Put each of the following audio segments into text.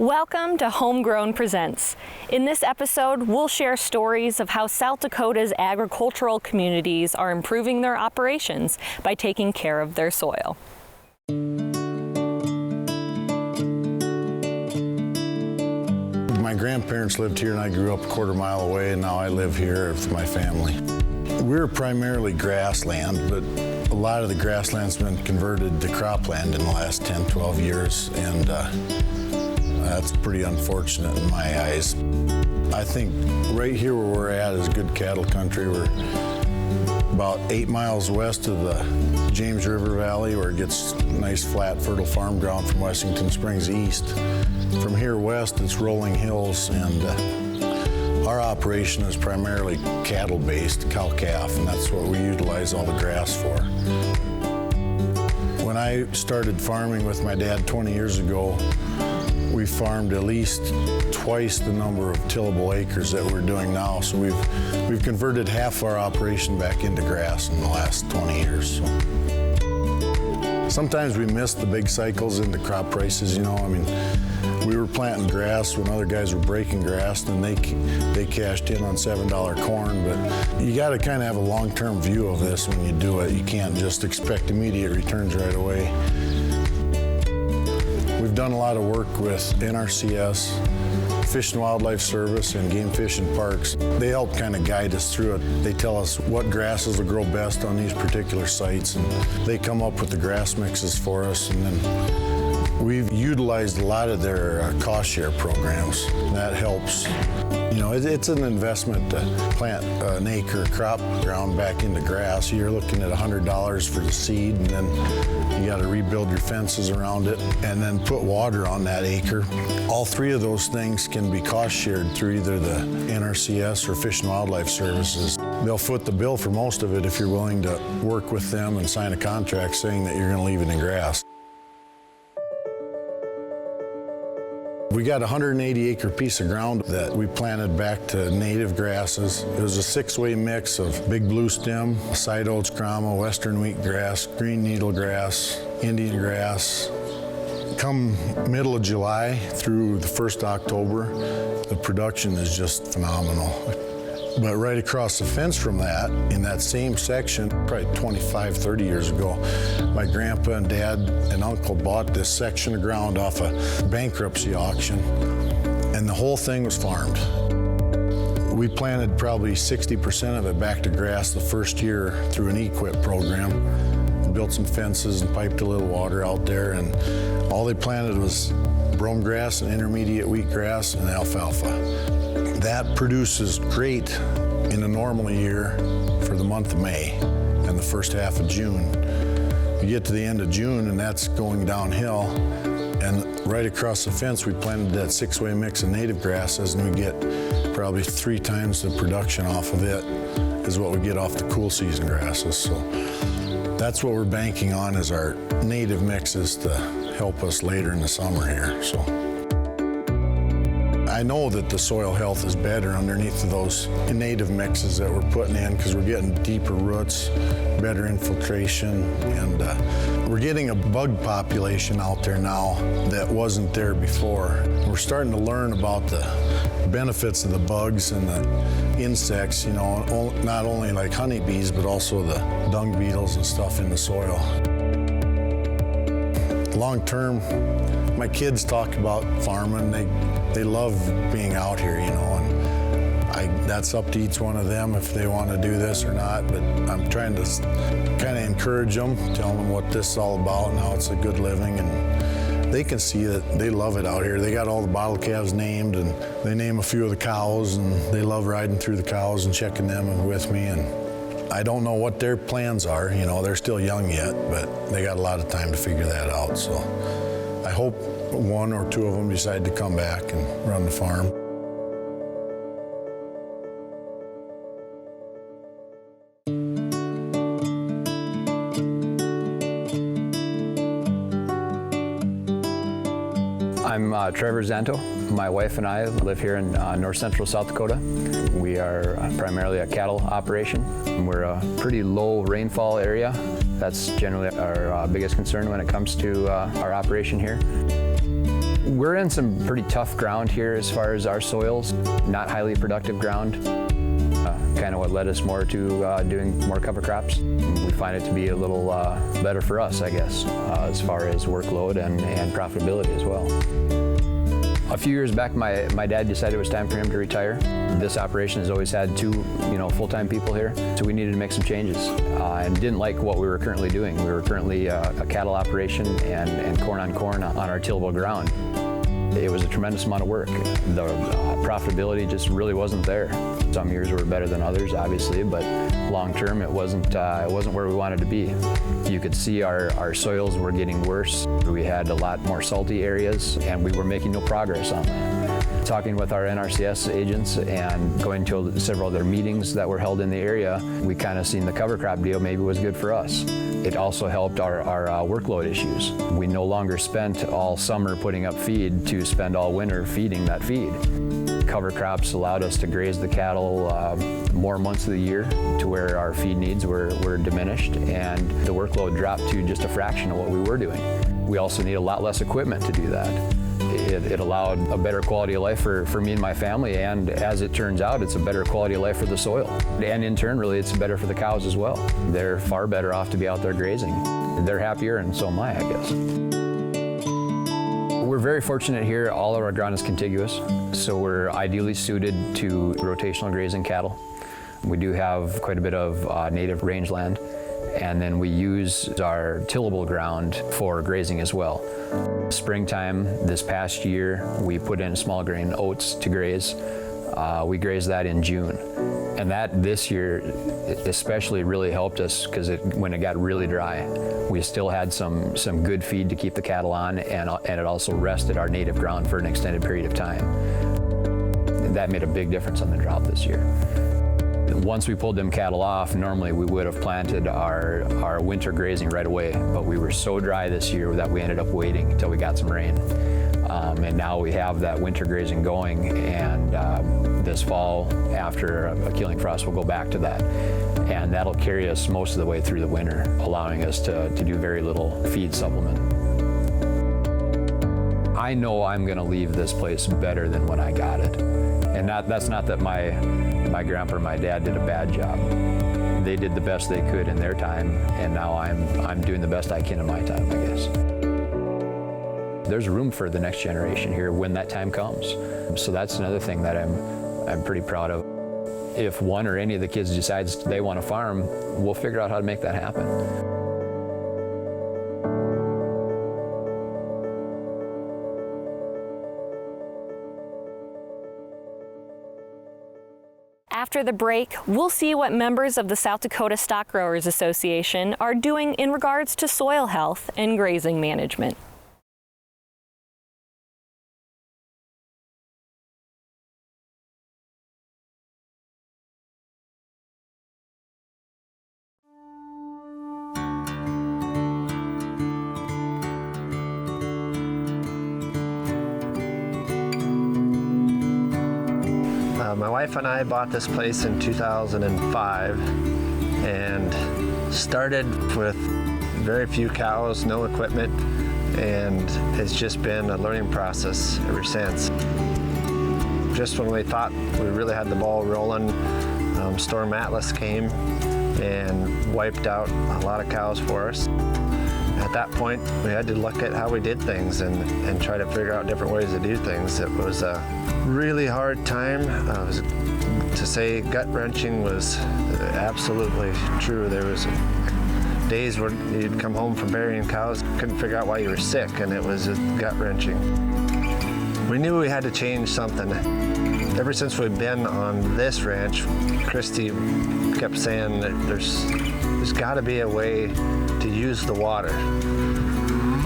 Welcome to HOMEGROWN Presents. In this episode, we'll share stories of how South Dakota's agricultural communities are improving their operations by taking care of their soil. My grandparents lived here and I grew up a quarter mile away, and now I live here with my family. We're primarily grassland, but a lot of the grassland's been converted to cropland in the last 10, 12 years, and that's pretty unfortunate in my eyes. I think right here where we're at is good cattle country. We're about 8 miles west of the James River Valley, where it gets nice flat fertile farm ground from Wessington Springs east. From here west it's rolling hills, and our operation is primarily cattle based, cow-calf, and that's what we utilize all the grass for. When I started farming with my dad 20 years ago, we farmed at least twice the number of tillable acres that we're doing now. So we've converted half our operation back into grass in the last 20 years. So sometimes we miss the big cycles in the crop prices, you know. I mean, we were planting grass when other guys were breaking grass, and they cashed in on $7 corn. But you got to kind of have a long-term view of this when you do it. You can't just expect immediate returns right away. We've done a lot of work with NRCS, Fish and Wildlife Service, and Game Fish and Parks. They help kind of guide us through it. They tell us what grasses will grow best on these particular sites, and they come up with the grass mixes for us. And then we've utilized a lot of their cost share programs. That helps. You know, it's an investment to plant an acre crop ground back into grass. You're looking at $100 for the seed, and then you got to rebuild your fences around it and then put water on that acre. All three of those things can be cost shared through either the NRCS or Fish and Wildlife Services. They'll foot the bill for most of it if you're willing to work with them and sign a contract saying that you're going to leave it in grass. We got a 180-acre piece of ground that we planted back to native grasses. It was a 6-way mix of big blue stem, side oats, grama, western wheatgrass, green needle grass, Indian grass. Come middle of July through the 1st of October, the production is just phenomenal. But right across the fence from that, in that same section, probably 25, 30 years ago, my grandpa and dad and uncle bought this section of ground off a bankruptcy auction, and the whole thing was farmed. We planted probably 60% of it back to grass the first year through an EQIP program. Built some fences and piped a little water out there, and all they planted was brome grass and intermediate wheatgrass and alfalfa. That produces great in a normal year for the month of May and the first half of June. You get to the end of June and that's going downhill, and right across the fence we planted that 6-way mix of native grasses, and we get probably 3 times the production off of it is what we get off the cool season grasses. So that's what we're banking on, is our native mixes to help us later in the summer here. So I know that the soil health is better underneath of those native mixes that we're putting in, because we're getting deeper roots, better infiltration, and we're getting a bug population out there now that wasn't there before. We're starting to learn about the benefits of the bugs and the insects, you know, not only like honeybees, but also the dung beetles and stuff in the soil. Long term, my kids talk about farming. They love being out here, you know, and that's up to each one of them if they want to do this or not, but I'm trying to kind of encourage them, tell them what this is all about and how it's a good living, and they can see that they love it out here. They got all the bottle calves named, and they name a few of the cows, and they love riding through the cows and checking them with me, and I don't know what their plans are, you know, they're still young yet, but they got a lot of time to figure that out. So I hope 1 or 2 of them decide to come back and run the farm. I'm Trevor Zanto. My wife and I live here in north central South Dakota. We are primarily a cattle operation. We're a pretty low rainfall area. That's generally our biggest concern when it comes to our operation here. We're in some pretty tough ground here as far as our soils, not highly productive ground. Kind of what led us more to doing more cover crops. We find it to be a little better for us, I guess, as far as workload and profitability as well. A few years back, my dad decided it was time for him to retire. This operation has always had two, full-time people here, so we needed to make some changes and didn't like what we were currently doing. We were currently a cattle operation and corn on corn on our tillable ground. It was a tremendous amount of work. The profitability just really wasn't there. Some years were better than others, obviously, but long term it wasn't where we wanted to be. You could see our soils were getting worse. We had a lot more salty areas, and we were making no progress on that. Talking with our NRCS agents and going to several other meetings that were held in the area, we kind of seen the cover crop deal maybe was good for us. It also helped our workload issues. We no longer spent all summer putting up feed to spend all winter feeding that feed. Cover crops allowed us to graze the cattle more months of the year to where our feed needs were diminished, and the workload dropped to just a fraction of what we were doing. We also need a lot less equipment to do that. It allowed a better quality of life for me and my family, and as it turns out, it's a better quality of life for the soil. And in turn, really, it's better for the cows as well. They're far better off to be out there grazing. They're happier, and so am I guess. We're very fortunate here. All of our ground is contiguous, so we're ideally suited to rotational grazing cattle. We do have quite a bit of native rangeland, and then we use our tillable ground for grazing as well. Springtime, this past year, we put in small grain oats to graze. We grazed that in June. And that this year especially really helped us because when it got really dry, we still had some good feed to keep the cattle on, and it also rested our native ground for an extended period of time. And that made a big difference on the drought this year. Once we pulled them cattle off, normally we would have planted our winter grazing right away, but we were so dry this year that we ended up waiting until we got some rain. And now we have that winter grazing going, and this fall, after a killing frost, we'll go back to that. And that'll carry us most of the way through the winter, allowing us to do very little feed supplement. I know I'm gonna leave this place better than when I got it. And that's not that my grandpa or my dad did a bad job. They did the best they could in their time, and now I'm doing the best I can in my time, I guess. There's room for the next generation here when that time comes. So that's another thing that I'm pretty proud of. If one or any of the kids decides they want to farm, we'll figure out how to make that happen. After the break, we'll see what members of the South Dakota Stock Growers Association are doing in regards to soil health and grazing management. My wife and I bought this place in 2005 and started with very few cows, no equipment, and it's just been a learning process ever since. Just when we thought we really had the ball rolling, Storm Atlas came and wiped out a lot of cows for us. At that point, we had to look at how we did things and try to figure out different ways to do things. It was a really hard time. To say gut-wrenching was absolutely true. There was days where you'd come home from burying cows, couldn't figure out why you were sick, and it was just gut-wrenching. We knew we had to change something. Ever since we've been on this ranch, Christy kept saying that there's got to be a way to use the water.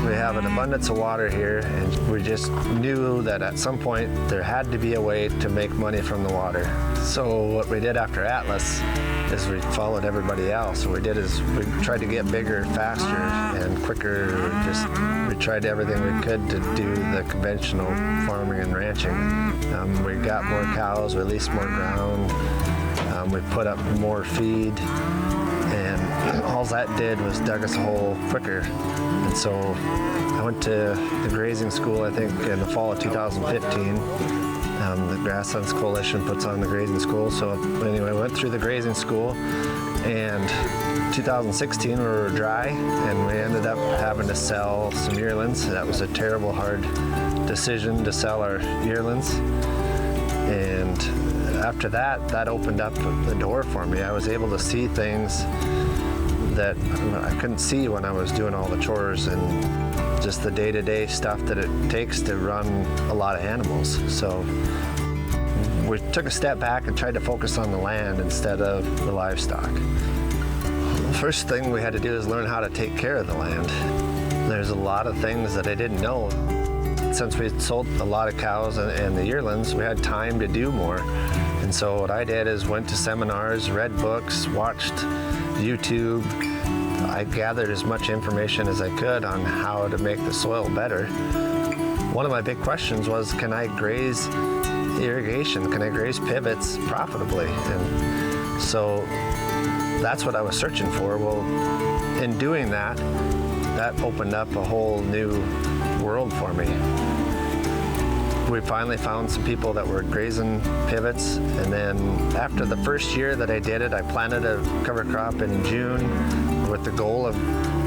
We have an abundance of water here, and we just knew that at some point there had to be a way to make money from the water. So what we did after Atlas is we followed everybody else. What we did is we tried to get bigger, faster, and quicker. We tried everything we could to do the conventional farming and ranching. We got more cows, we leased more ground, we put up more feed, and all that did was dug us a hole quicker. And And so I went to the grazing school, I think, in the fall of 2015. The Grasslands Coalition puts on the grazing school. So anyway, I went through the grazing school, and 2016 we were dry, and we ended up having to sell some yearlings. That was a terrible, hard decision to sell our yearlings. And after that, that opened up the door for me. I was able to see things that I couldn't see when I was doing all the chores and just the day-to-day stuff that it takes to run a lot of animals. So we took a step back and tried to focus on the land instead of the livestock. The first thing we had to do is learn how to take care of the land. There's a lot of things that I didn't know. Since we sold a lot of cows and the yearlings, we had time to do more. And so what I did is went to seminars, read books, watched YouTube. I gathered as much information as I could on how to make the soil better. One of my big questions was, can I graze irrigation? Can I graze pivots profitably? And so that's what I was searching for. Well, in doing that, that opened up a whole new world for me. We finally found some people that were grazing pivots, and then after the first year that I did it, I planted a cover crop in June with the goal of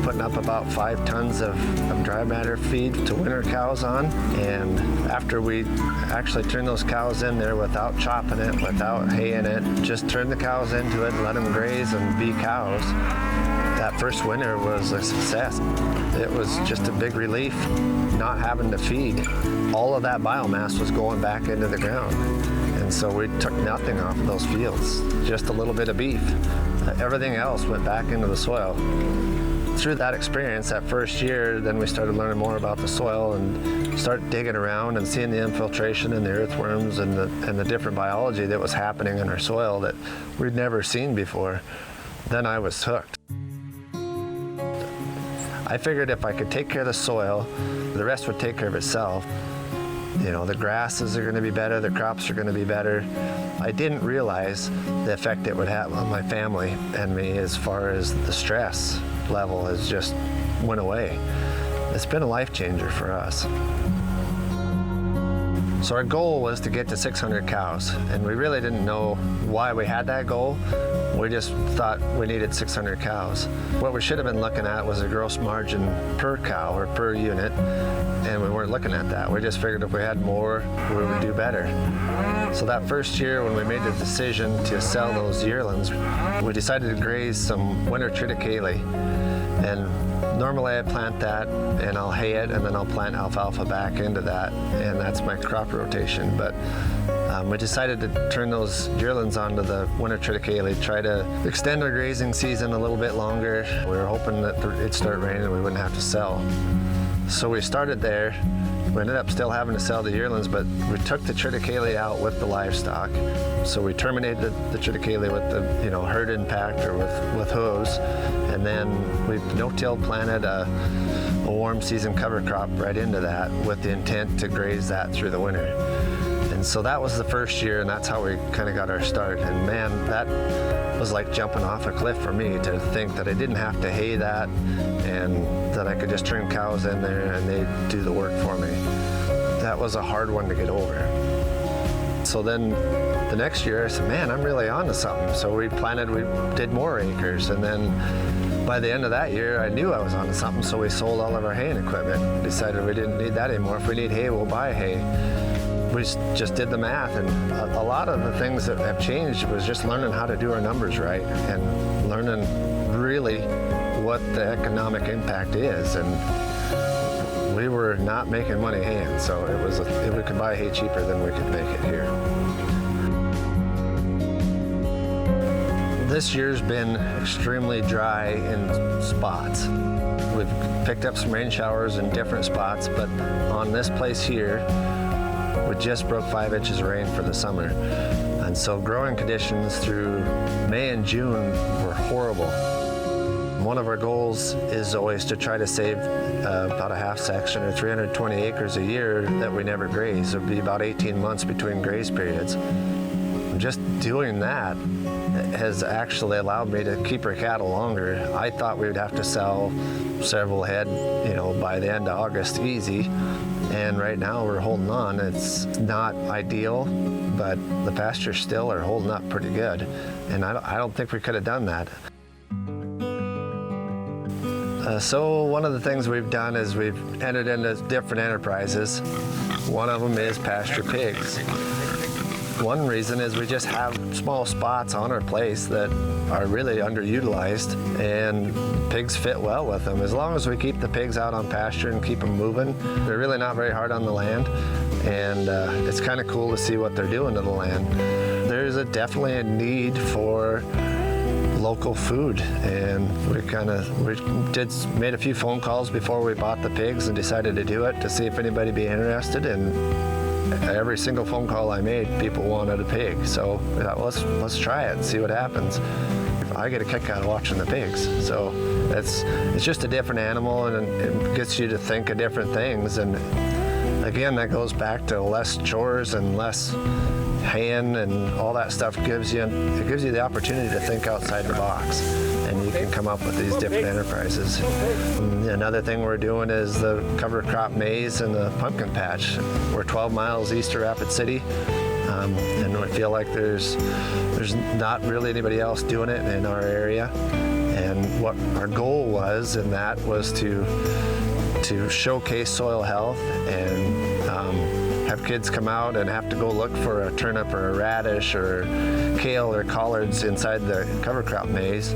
putting up about 5 tons of dry matter feed to winter cows on. And after we actually turned those cows in there without chopping it, without haying it, just turned the cows into it and let them graze and be cows, that first winter was a success. It was just a big relief not having to feed. All of that biomass was going back into the ground. And so we took nothing off of those fields, just a little bit of beef. Everything else went back into the soil. Through that experience, that first year, then we started learning more about the soil and started digging around and seeing the infiltration and the earthworms and the different biology that was happening in our soil that we'd never seen before. Then I was hooked. I figured if I could take care of the soil, the rest would take care of itself. You know, the grasses are going to be better, the crops are going to be better. I didn't realize the effect it would have on my family and me as far as the stress level has just went away. It's been a life changer for us. So our goal was to get to 600 cows, and we really didn't know why we had that goal. We just thought we needed 600 cows. What we should have been looking at was a gross margin per cow or per unit, and we weren't looking at that. We just figured if we had more, we would do better. So that first year when we made the decision to sell those yearlings, we decided to graze some winter triticale. And normally I plant that and I'll hay it and then I'll plant alfalfa back into that, and that's my crop rotation. But we decided to turn those yearlings onto the winter triticale, try to extend our grazing season a little bit longer. We were hoping that it'd start raining and we wouldn't have to sell. So we started there. We ended up still having to sell the yearlings, but we took the triticale out with the livestock. So we terminated the triticale with the herd impact or with hooves, and then we no-till planted a warm season cover crop right into that with the intent to graze that through the winter. And so that was the first year, and that's how we kind of got our start. And man, that was like jumping off a cliff for me to think that I didn't have to hay that and that I could just turn cows in there and they'd do the work for me. That was a hard one to get over. So then the next year I said, man, I'm really onto something. So we did more acres, and then by the end of that year I knew I was onto something, so we sold all of our haying equipment. Decided we didn't need that anymore. If we need hay, we'll buy hay. We just did the math, and a lot of the things that have changed was just learning how to do our numbers right and learning really what the economic impact is. And we were not making money haying, so it was if we could buy hay cheaper than we could make it here. This year's been extremely dry in spots. We've picked up some rain showers in different spots, but on this place here, we just broke 5 inches of rain for the summer. And so growing conditions through May and June were horrible. One of our goals is always to try to save about a half section or 320 acres a year that we never graze. It would be about 18 months between graze periods. just doing that has actually allowed me to keep our cattle longer. I thought we would have to sell several head, by the end of August easy. And right now we're holding on. It's not ideal, but the pastures still are holding up pretty good. And I don't think we could have done that. So one of the things we've done is we've entered into different enterprises. One of them is pasture pigs. One reason is we just have small spots on our place that are really underutilized, and pigs fit well with them. As long as we keep the pigs out on pasture and keep them moving, they're really not very hard on the land, and it's kind of cool to see what they're doing to the land. There's definitely a need for local food, and we made a few phone calls before we bought the pigs and decided to do it to see if anybody would be interested, and every single phone call I made, people wanted a pig. So we thought, well, let's try it and see what happens. I get a kick out of watching the pigs. So it's just a different animal, and it gets you to think of different things. And again, that goes back to less chores and less haying and all that stuff. It gives you the opportunity to think outside the box, and you can come up with these different enterprises. Another thing we're doing is the cover crop maize and the pumpkin patch. We're 12 miles east of Rapid City, and we feel like there's not really anybody else doing it in our area. And what our goal was in that was to showcase soil health and have kids come out and have to go look for a turnip or a radish or kale or collards inside the cover crop maize,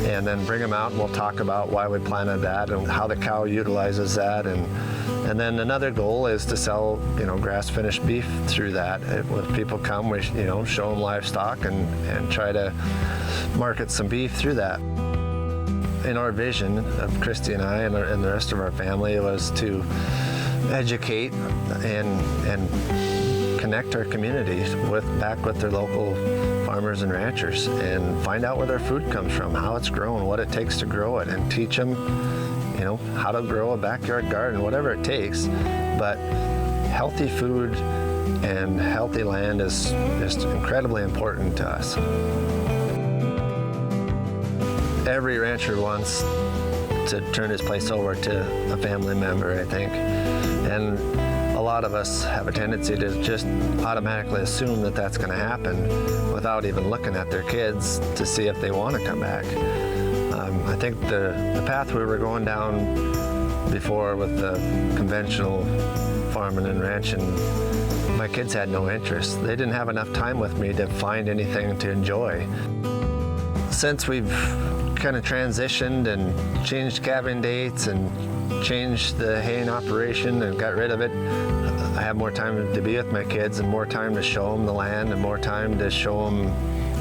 and then bring them out and we'll talk about why we planted that and how the cow utilizes that. And then another goal is to sell, grass finished beef through that. When people come, we, show them livestock and try to market some beef through that. In our vision of Christy and I and the rest of our family was to educate and connect our communities back with their local farmers and ranchers, and find out where their food comes from, how it's grown, what it takes to grow it, and teach them, how to grow a backyard garden, whatever it takes. But healthy food and healthy land is just incredibly important to us. Every rancher wants to turn his place over to a family member, I think. And a lot of us have a tendency to just automatically assume that that's going to happen without even looking at their kids to see if they want to come back. I think the path we were going down before with the conventional farming and ranching, my kids had no interest. They didn't have enough time with me to find anything to enjoy. Since we've kind of transitioned and changed calving dates and changed the haying operation and got rid of it, I have more time to be with my kids and more time to show them the land and more time to show them,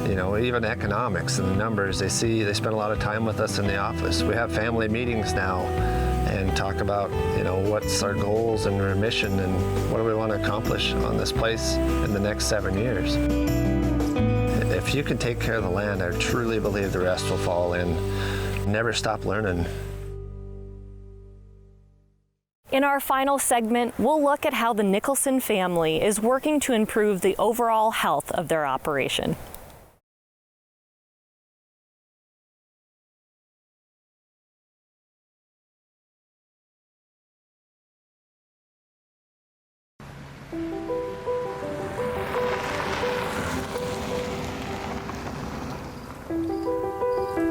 even economics and the numbers. They spend a lot of time with us in the office. We have family meetings now and talk about, what's our goals and our mission and what do we want to accomplish on this place in the next 7 years. If you can take care of the land, I truly believe the rest will fall in. Never stop learning. In our final segment, we'll look at how the Nicholson family is working to improve the overall health of their operation.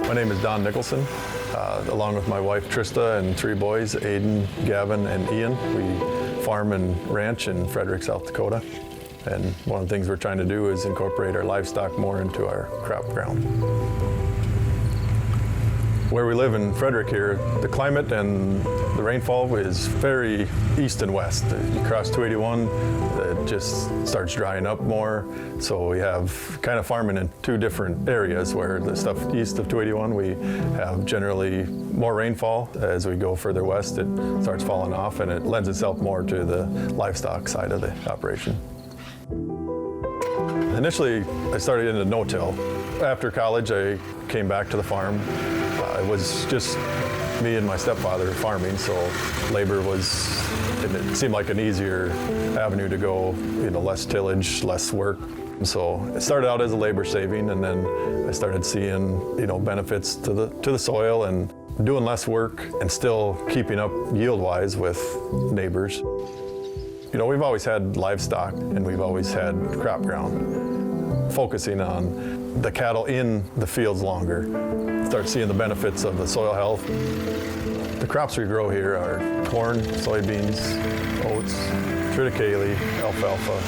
My name is Don Nicholson. Along with my wife Trista and 3 boys, Aiden, Gavin, and Ian, we farm and ranch in Frederick, South Dakota. And one of the things we're trying to do is incorporate our livestock more into our crop ground. Where we live in Frederick here, the climate and the rainfall is very east and west. You cross 281, it just starts drying up more. So we have kind of farming in 2 different areas, where the stuff east of 281, we have generally more rainfall. As we go further west, it starts falling off, and it lends itself more to the livestock side of the operation. Initially, I started in the no-till. After college, I came back to the farm. It was just me and my stepfather farming, so labor it seemed like an easier avenue to go, less tillage, less work, So it started out as a labor saving, and then I started seeing, benefits to the soil and doing less work and still keeping up yield-wise with neighbors. We've always had livestock and we've always had crop ground. Focusing on the cattle in the fields longer, start seeing the benefits of the soil health. The crops we grow here are corn, soybeans, oats, triticale, alfalfa,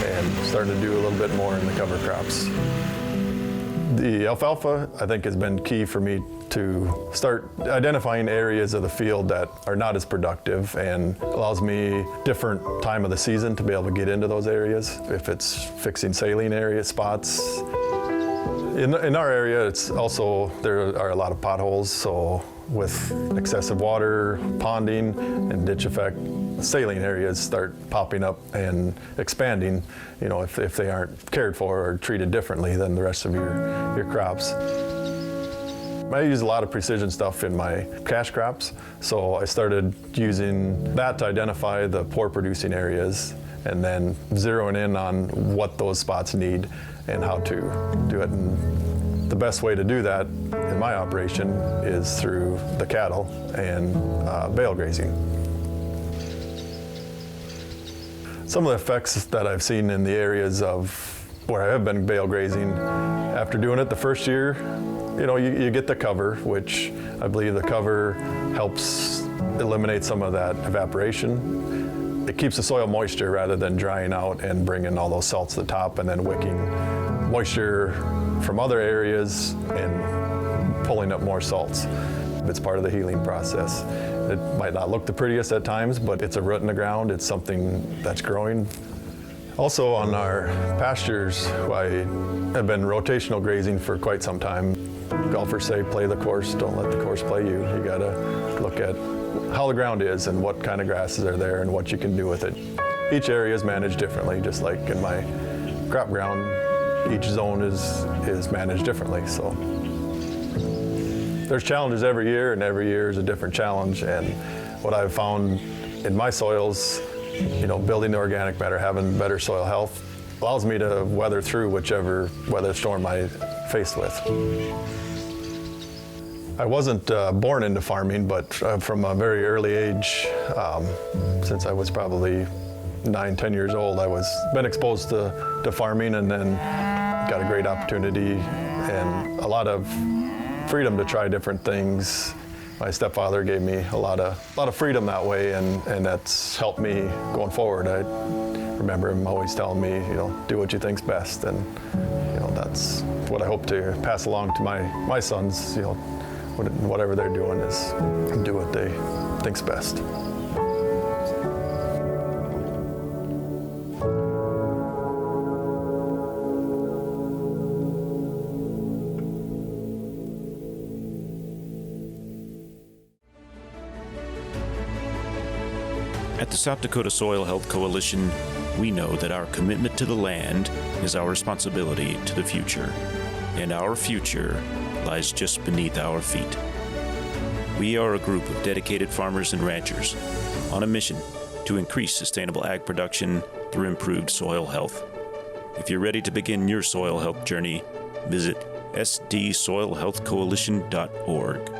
and starting to do a little bit more in the cover crops. The alfalfa, I think, has been key for me to start identifying areas of the field that are not as productive, and allows me different time of the season to be able to get into those areas. If it's fixing saline area spots. In our area, it's also, there are a lot of potholes, so with excessive water, ponding, and ditch effect, saline areas start popping up and expanding, if they aren't cared for or treated differently than the rest of your crops. I use a lot of precision stuff in my cash crops, so I started using that to identify the poor producing areas and then zeroing in on what those spots need and how to do it. And the best way to do that in my operation is through the cattle and bale grazing. Some of the effects that I've seen in the areas of where I have been bale grazing, after doing it the first year, you get the cover, which I believe the cover helps eliminate some of that evaporation. It keeps the soil moisture rather than drying out and bringing all those salts to the top and then wicking moisture from other areas and pulling up more salts. It's part of the healing process. It might not look the prettiest at times, but it's a root in the ground. It's something that's growing. Also on our pastures, I have been rotational grazing for quite some time. Golfers say play the course, don't let the course play you. You gotta look at how the ground is and what kind of grasses are there and what you can do with it. Each area is managed differently, just like in my crop ground, each zone is managed differently. So there's challenges every year, and every year is a different challenge. And what I've found in my soils, building the organic matter, having better soil health, allows me to weather through whichever weather storm I'm faced with. I wasn't born into farming, but from a very early age, since I was probably 9, 10 years old, I was been exposed to farming, and then got a great opportunity and a lot of freedom to try different things. My stepfather gave me a lot of freedom that way, and that's helped me going forward. I remember him always telling me, do what you think's best, and that's what I hope to pass along to my sons. Whatever they're doing is do what they think's best. At the South Dakota Soil Health Coalition, we know that our commitment to the land is our responsibility to the future, and our future lies just beneath our feet. We are a group of dedicated farmers and ranchers on a mission to increase sustainable ag production through improved soil health. If you're ready to begin your soil health journey, visit sdsoilhealthcoalition.org.